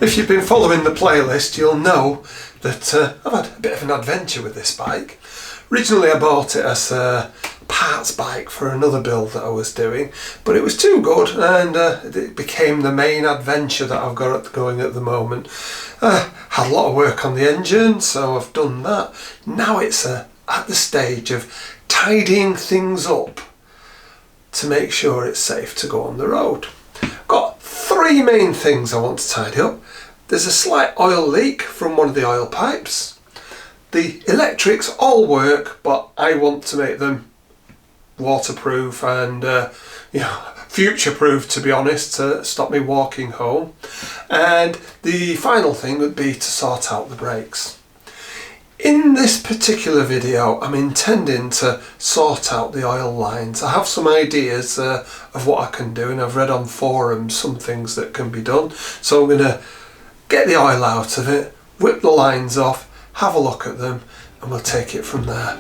If you've been following the playlist, you'll know that I've had a bit of an adventure with this bike. Originally I bought it as a parts bike for another build that I was doing, but it was too good and it became the main adventure that I've got going at the moment. Had a lot of work on the engine, so I've done that. Now it's at the stage of tidying things up to make sure it's safe to go on the road. Got three main things I want to tidy up. There's a slight oil leak from one of the oil pipes. The electrics all work, but I want to make them waterproof and future-proof, to be honest, to stop me walking home. And the final thing would be to sort out the brakes. In this particular video, I'm intending to sort out the oil lines. I have some ideas of what I can do, and I've read on forums some things that can be done. So I'm going to get the oil out of it, whip the lines off, have a look at them, and we'll take it from there.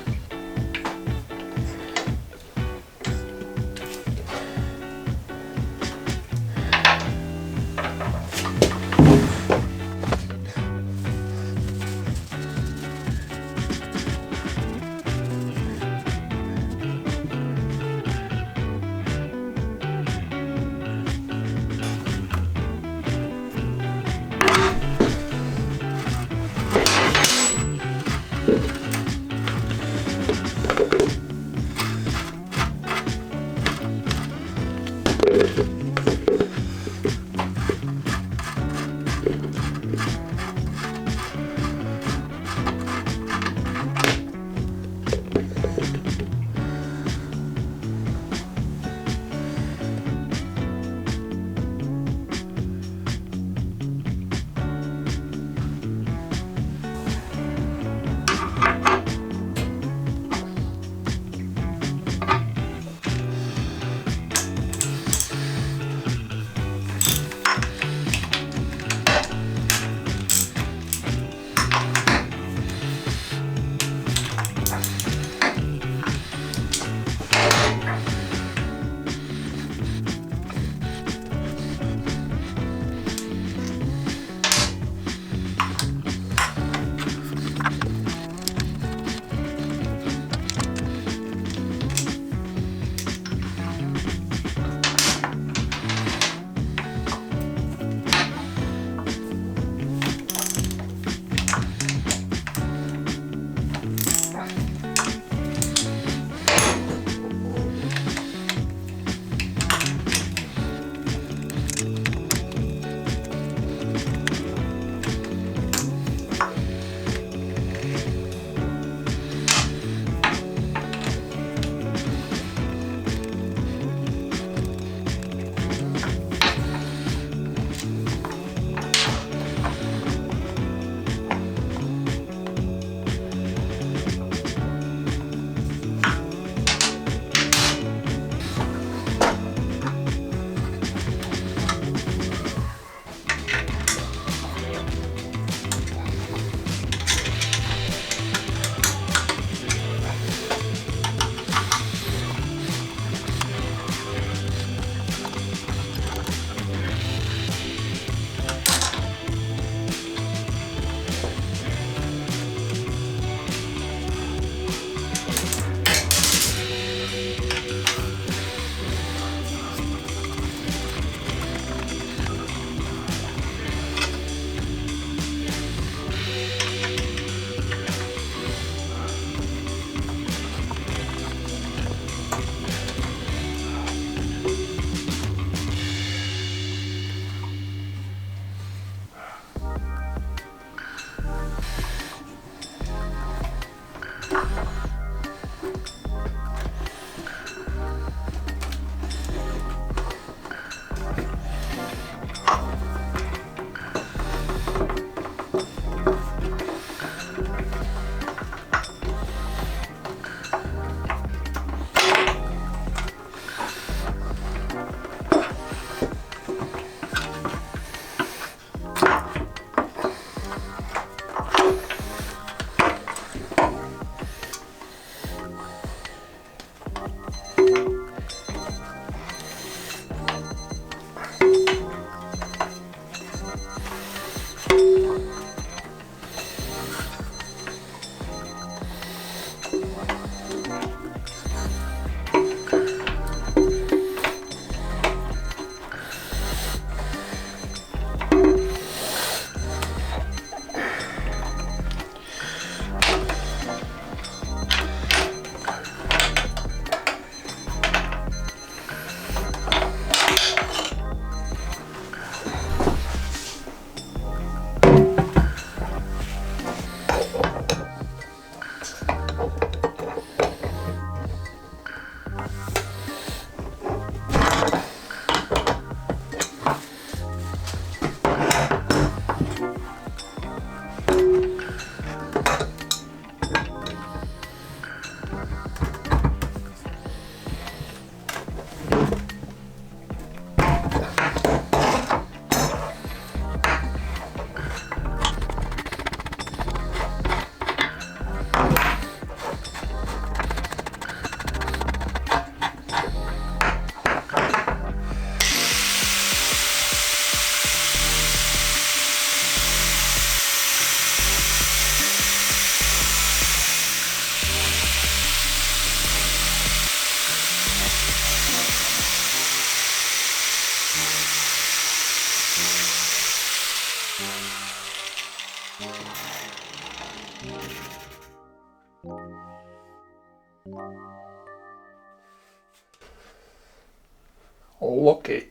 Lucky.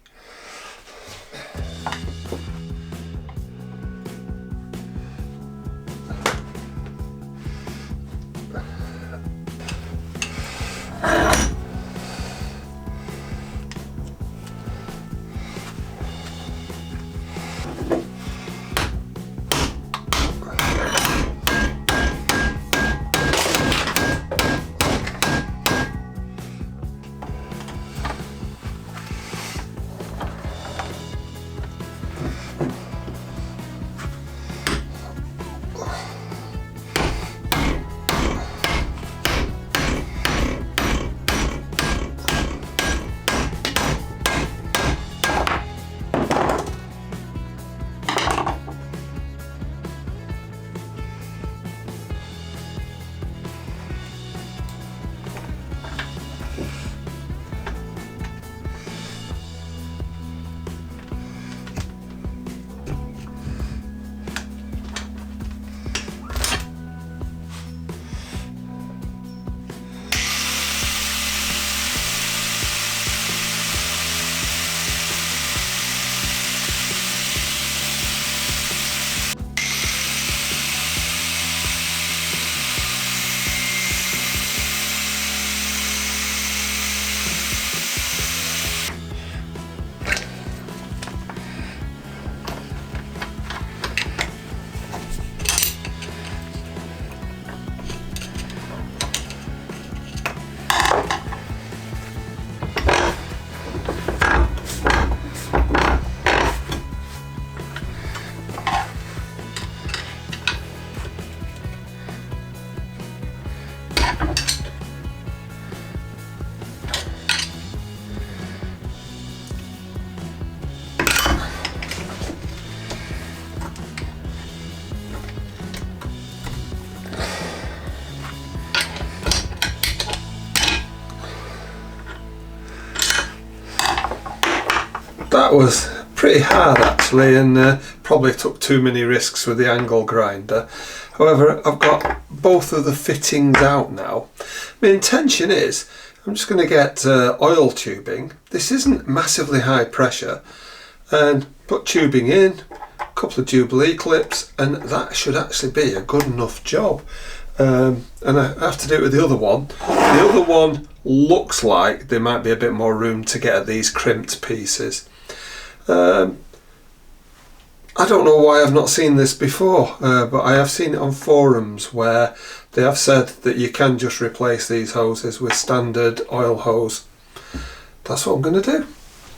That was pretty hard actually, and probably took too many risks with the angle grinder. However, I've got both of the fittings out now. My intention is I'm just going to get oil tubing. This isn't massively high pressure, and put tubing in, a couple of Jubilee clips, and that should actually be a good enough job. And I have to do it with the other one. The other one looks like there might be a bit more room to get at these crimped pieces. I don't know why I've not seen this before, but I have seen it on forums where they have said that you can just replace these hoses with standard oil hose. That's what I'm going to do.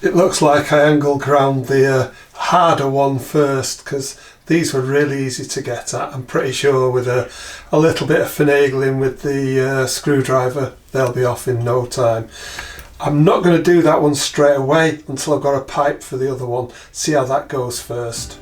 It looks like I angle ground the harder one first, because these were really easy to get at. I'm pretty sure with a little bit of finagling with the screwdriver they'll be off in no time. I'm not going to do that one straight away until I've got a pipe for the other one. See how that goes first.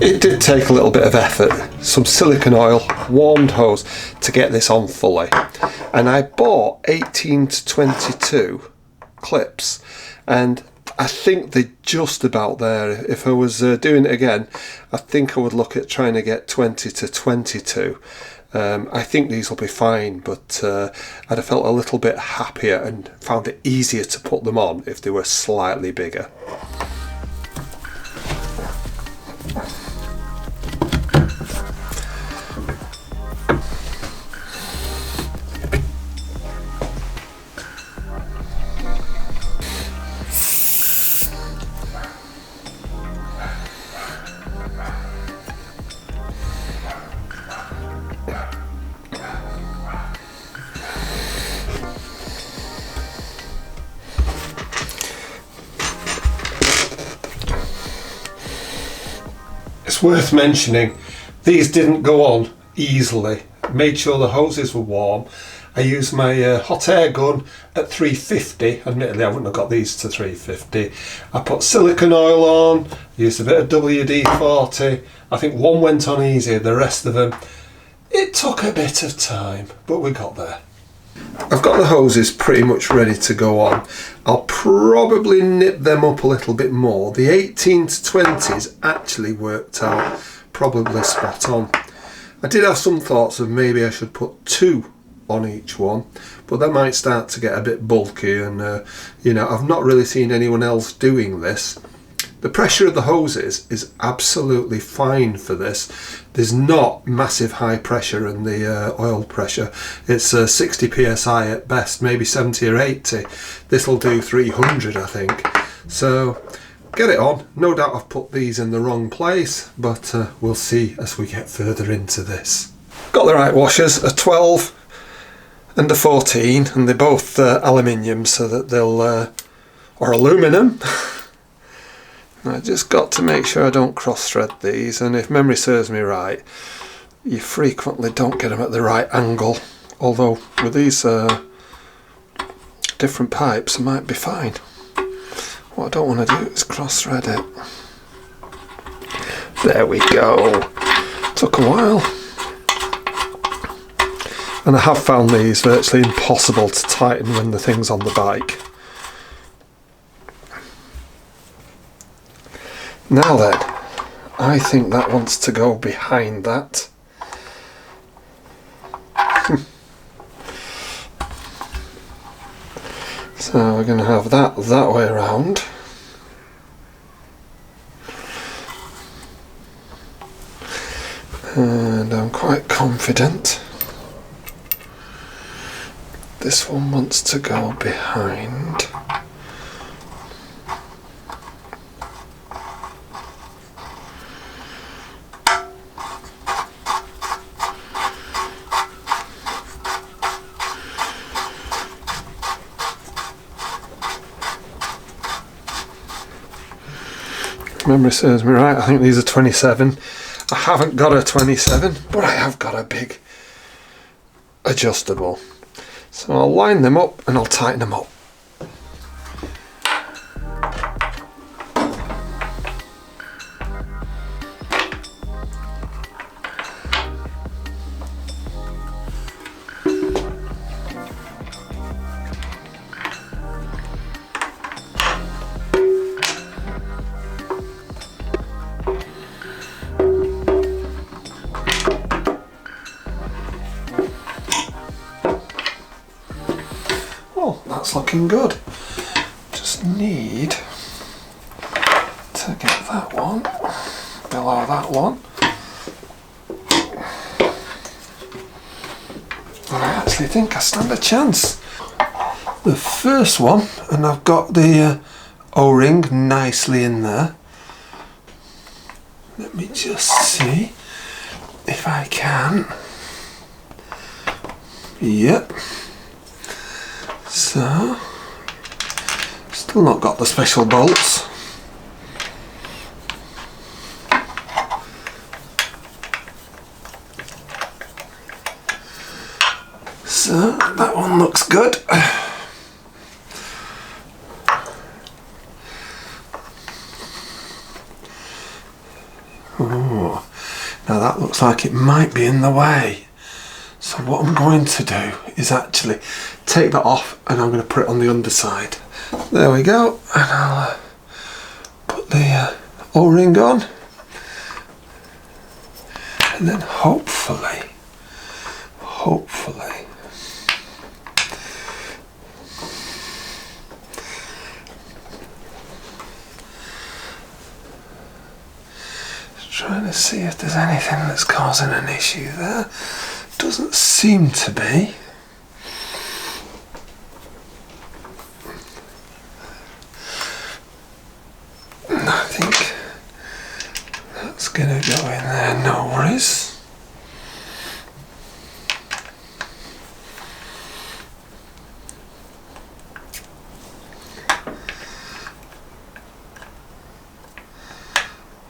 It did take a little bit of effort, some silicone oil, warmed hose to get this on fully, and I bought 18 to 22 clips, and I think they're just about there. If I was doing it again, I think I would look at trying to get 20 to 22. I think these will be fine, but I'd have felt a little bit happier and found it easier to put them on if they were slightly bigger. It's worth mentioning, these didn't go on easily. Made sure the hoses were warm. I used my hot air gun at 350. Admittedly, I wouldn't have got these to 350. I put silicone oil on, used a bit of WD-40. I think one went on easy, the rest of them, it took a bit of time, but we got there. I've got the hoses pretty much ready to go on. I'll probably nip them up a little bit more. The 18 to 20s actually worked out probably spot on. I did have some thoughts of maybe I should put 2 on each one, but that might start to get a bit bulky, and you know, I've not really seen anyone else doing this. The pressure of the hoses is absolutely fine for this. There's not massive high pressure in the oil pressure. It's 60 psi at best, maybe 70 or 80. This will do 300, I think. So get it on. No doubt I've put these in the wrong place, but we'll see as we get further into this. Got the right washers, a 12 and a 14, and they're both aluminium, so that they'll or aluminum. I just got to make sure I don't cross thread these, and if memory serves me right, you frequently don't get them at the right angle, although with these different pipes I might be fine. What I don't want to do is cross thread it. There we go. Took a while. And I have found these virtually impossible to tighten when the thing's on the bike. Now then, I think that wants to go behind that. So we're going to have that way around. And I'm quite confident this one wants to go behind. Memory serves me right, I think these are 27. I haven't got a 27, but I have got a big adjustable. So I'll line them up and I'll tighten them up. That's looking good. Just need to get that one below that one. I actually think I stand a chance. The first one, and I've got the O-ring nicely in there. Let me just see if I can. Yep. So, still not got the special bolts. So, that one looks good. Oh, now that looks like it might be in the way. So what I'm going to do is actually take that off and I'm going to put it on the underside. There we go, and I'll put the O-ring on, and then hopefully trying to see if there's anything that's causing an issue there. Doesn't seem to be. I think that's gonna go in there, no worries.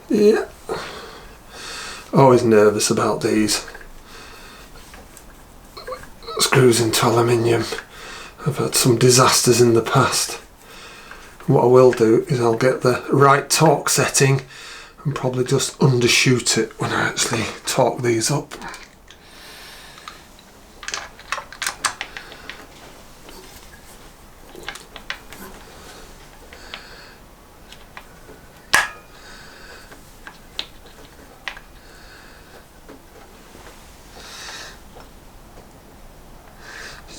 Yeah. Always nervous about these screws into aluminium. I've had some disasters in the past. What I will do is I'll get the right torque setting and probably just undershoot it when I actually torque these up.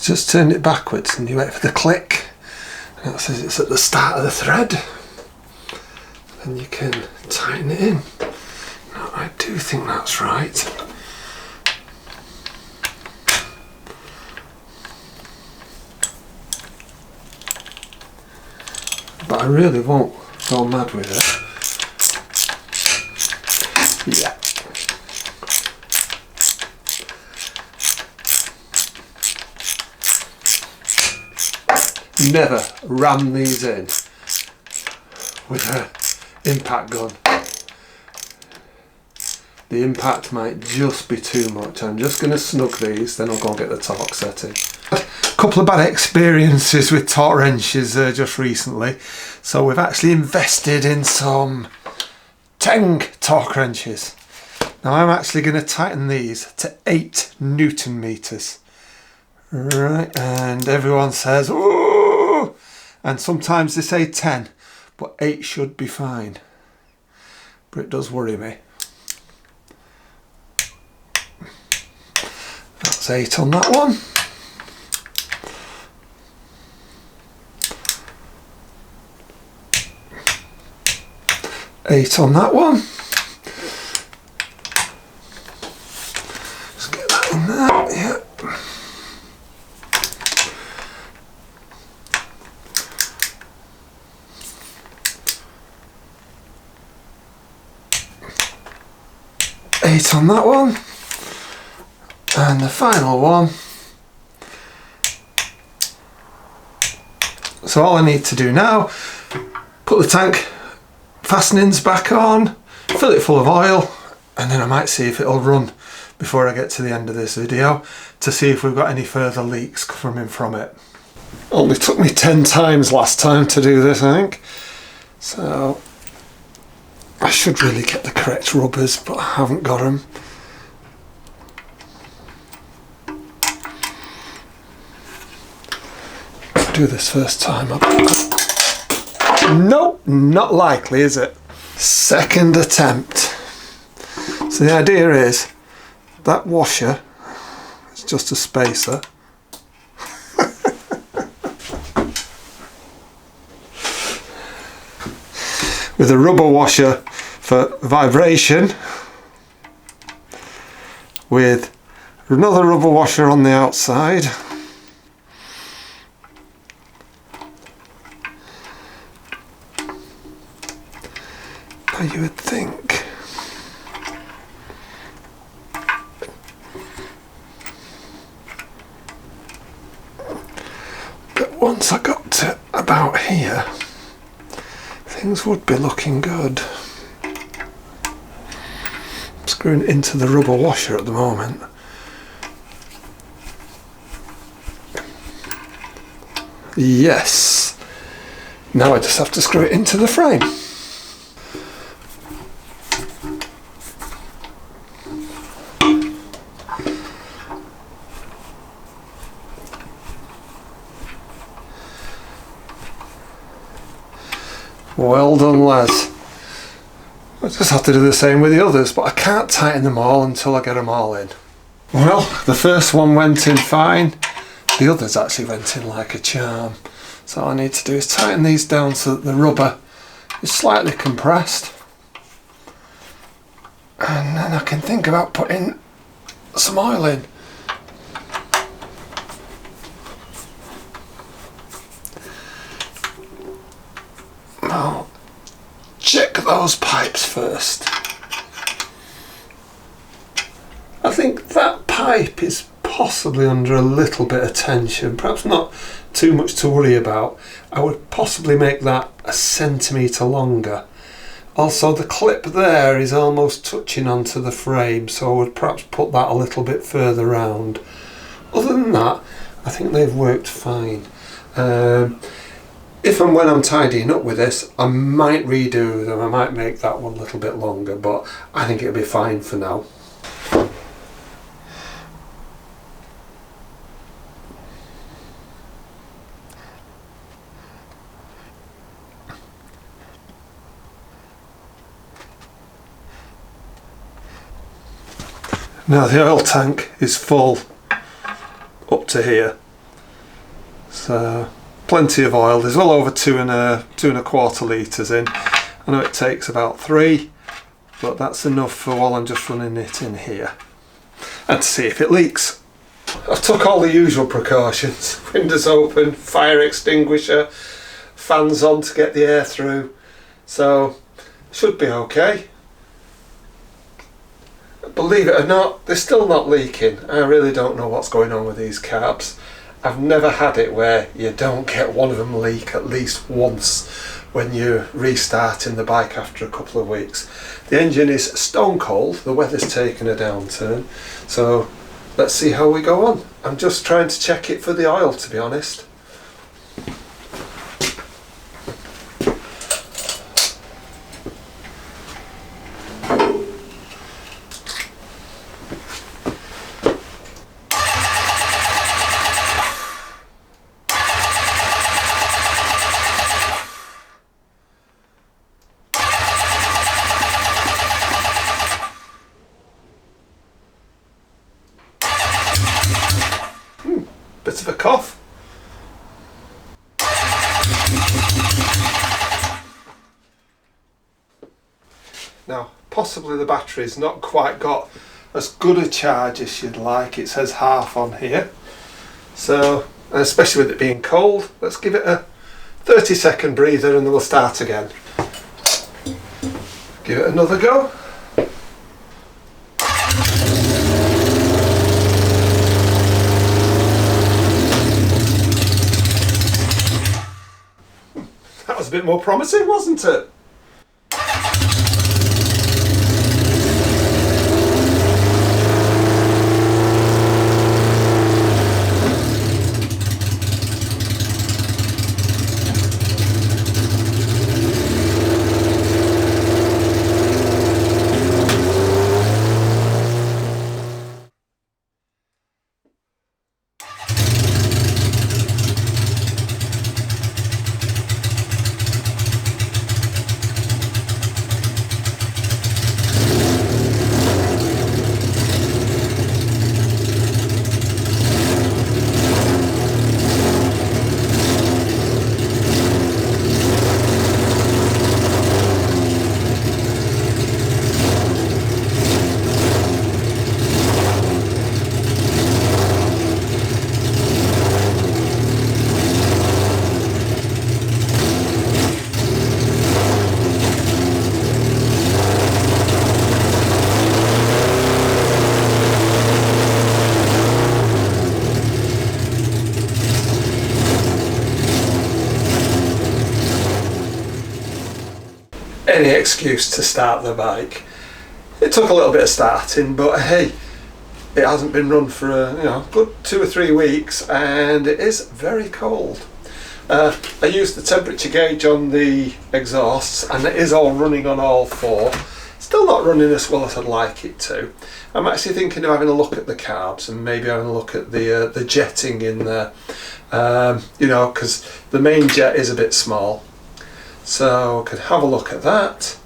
Just turn it backwards and you wait for the click, and that says it's at the start of the thread, and you can tighten it in. Now I do think that's right. But I really won't go mad with it. Yeah. Never ram these in with an impact gun. The impact might just be too much. I'm just going to snug these, then I'll go and get the torque setting. A couple of bad experiences with torque wrenches just recently, so we've actually invested in some Teng torque wrenches. Now I'm actually going to tighten these to 8 Newton meters. Right, and everyone says, "Ooh!" And sometimes they say 10, but 8 should be fine. But it does worry me. That's 8 on that one. Eight on that one. Let's get that in there, yeah. Eight on that one, and the final one. So all I need to do now, put the tank fastenings back on, fill it full of oil, and then I might see if it'll run before I get to the end of this video to see if we've got any further leaks coming from it. Only took me 10 times last time to do this, I think, so I should really get the correct rubbers, but I haven't got them. Do this first time. Nope, not likely, is it? Second attempt. So the idea is that washer is just a spacer. With a rubber washer for vibration, with Another rubber washer on the outside. Now you would think that once I got to about here, things would be looking good. I'm screwing into the rubber washer at the moment. Yes. Now I just have to screw it into the frame. Well done, Les. I just have to do the same with the others, but I can't tighten them all until I get them all in. Well, the first one went in fine. The others actually went in like a charm. So all I need to do is tighten these down so that the rubber is slightly compressed. And then I can think about putting some oil in. I'll check those pipes first. I think that pipe is possibly under a little bit of tension, perhaps not too much to worry about. I would possibly make that a centimetre longer. Also, the clip there is almost touching onto the frame, so I would perhaps put that a little bit further round. Other than that, I think they've worked fine. If and when I'm tidying up with this, I might redo them. I might make that one a little bit longer, but I think it'll be fine for now. Now the oil tank is full up to here, so plenty of oil. There's well over 2.25 litres in. I know it takes about 3, but that's enough for while I'm just running it in here. And to see if it leaks. I took all the usual precautions. Windows open, fire extinguisher, fans on to get the air through. So, should be okay. Believe it or not, they're still not leaking. I really don't know what's going on with these carbs. I've never had it where you don't get one of them leak at least once when you're restarting the bike after a couple of weeks. The engine is stone cold, the weather's taken a downturn, so let's see how we go on. I'm just trying to check it for the oil, to be honest. Bit of a cough. Now, possibly the battery's not quite got as good a charge as you'd like. It says half on here. So, and especially with it being cold, let's give it a 30-second breather and then we'll start again. Give it another go. That was a bit more promising, wasn't it? any excuse to start the bike. It took a little bit of starting, but hey, it hasn't been run for a good 2 or 3 weeks, and it is very cold. I used the temperature gauge on the exhausts, and it is all running on all 4. Still not running as well as I'd like it to. I'm actually thinking of having a look at the carbs and maybe having a look at the jetting in there. Because the main jet is a bit small, so I could have a look at that.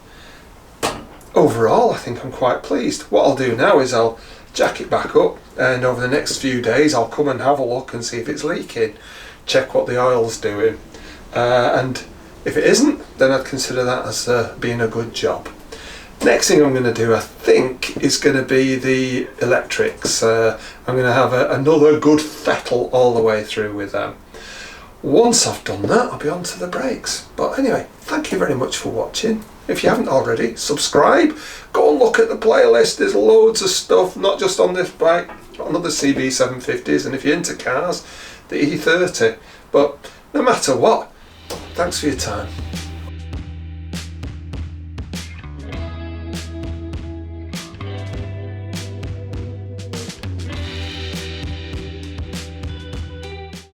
Overall, I think I'm quite pleased. What I'll do now is I'll jack it back up, and over the next few days I'll come and have a look and see if it's leaking, check what the oil's doing, and if it isn't, then I'd consider that as being a good job. Next thing I'm going to do, I think, is going to be the electrics. I'm going to have another good fettle all the way through with them. Once I've done that, I'll be on to the brakes. But anyway, thank you very much for watching. If you haven't already, subscribe. Go and look at the playlist. There's loads of stuff, not just on this bike, on other CB750s, and if you're into cars, the E30. But no matter what, thanks for your time.